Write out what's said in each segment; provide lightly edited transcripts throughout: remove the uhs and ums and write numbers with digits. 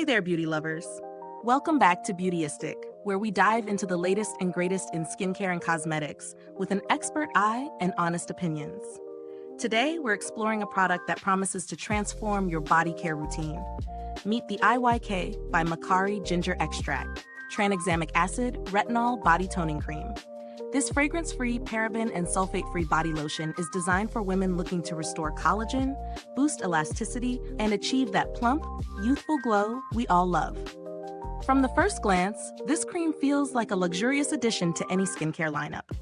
Hey there, beauty lovers. Welcome back to Beautyistic, where we dive into the latest and greatest in skincare and cosmetics with an expert eye and honest opinions. Today, we're exploring a product that promises to transform your body care routine. Meet the IYK by Makari Ginger Extract, Tranexamic Acid, Retinol Body Toning Cream. This fragrance-free, paraben and sulfate-free body lotion is designed for women looking to restore collagen, boost elasticity, and achieve that plump, youthful glow we all love. From the first glance, this cream feels like a luxurious addition to any skincare lineup.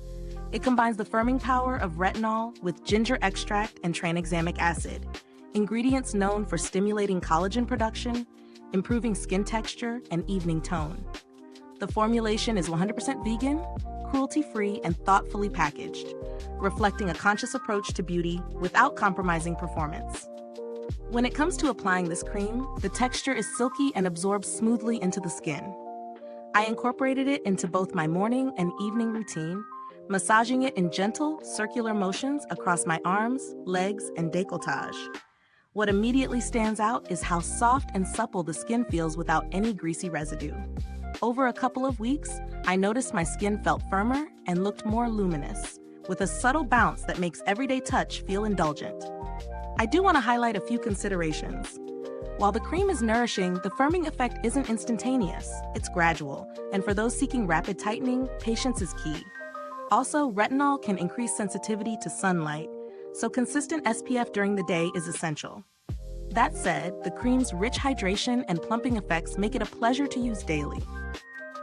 It combines the firming power of retinol with ginger extract and tranexamic acid, ingredients known for stimulating collagen production, improving skin texture, and evening tone. The formulation is 100% vegan, cruelty-free, and thoughtfully packaged, reflecting a conscious approach to beauty without compromising performance. When it comes to applying this cream, the texture is silky and absorbs smoothly into the skin. I incorporated it into both my morning and evening routine, massaging it in gentle, circular motions across my arms, legs, and décolletage. What immediately stands out is how soft and supple the skin feels without any greasy residue. Over a couple of weeks, I noticed my skin felt firmer and looked more luminous, with a subtle bounce that makes everyday touch feel indulgent. I do want to highlight a few considerations. While the cream is nourishing, the firming effect isn't instantaneous, it's gradual, and for those seeking rapid tightening, patience is key. Also, retinol can increase sensitivity to sunlight, so consistent SPF during the day is essential. That said, the cream's rich hydration and plumping effects make it a pleasure to use daily.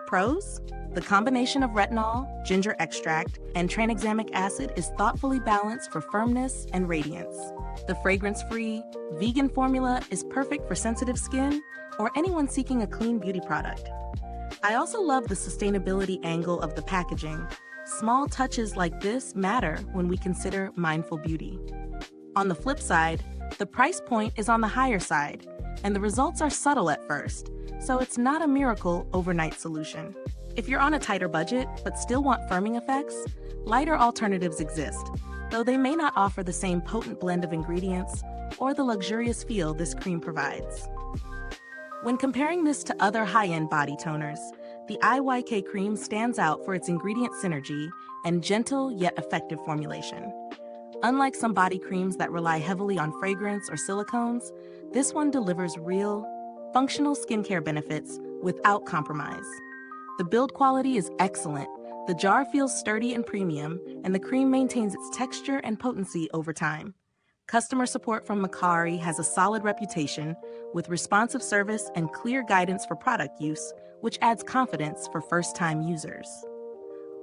Pros? The combination of retinol, ginger extract, and tranexamic acid is thoughtfully balanced for firmness and radiance. The fragrance-free, vegan formula is perfect for sensitive skin or anyone seeking a clean beauty product. I also love the sustainability angle of the packaging. Small touches like this matter when we consider mindful beauty. On the flip side, the price point is on the higher side, and the results are subtle at first, so it's not a miracle overnight solution. If you're on a tighter budget but still want firming effects, lighter alternatives exist, though they may not offer the same potent blend of ingredients or the luxurious feel this cream provides. When comparing this to other high-end body toners, the IYK cream stands out for its ingredient synergy and gentle yet effective formulation. Unlike some body creams that rely heavily on fragrance or silicones, this one delivers real, functional skincare benefits without compromise. The build quality is excellent, the jar feels sturdy and premium, and the cream maintains its texture and potency over time. Customer support from Makari has a solid reputation, with responsive service and clear guidance for product use, which adds confidence for first-time users.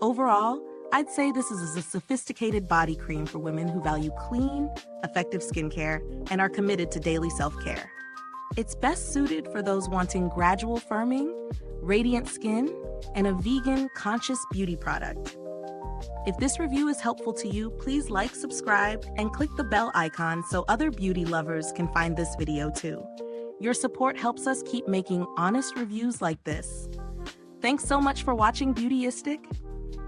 Overall, I'd say this is a sophisticated body cream for women who value clean, effective skincare and are committed to daily self-care. It's best suited for those wanting gradual firming, radiant skin, and a vegan, conscious beauty product. If this review is helpful to you, please like, subscribe, and click the bell icon so other beauty lovers can find this video too. Your support helps us keep making honest reviews like this. Thanks so much for watching Beautyistic.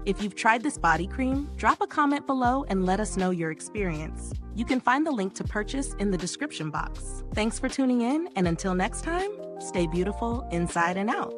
If you've tried this body cream, drop a comment below and let us know your experience. You can find the link to purchase in the description box. Thanks for tuning in, and until next time, stay beautiful inside and out.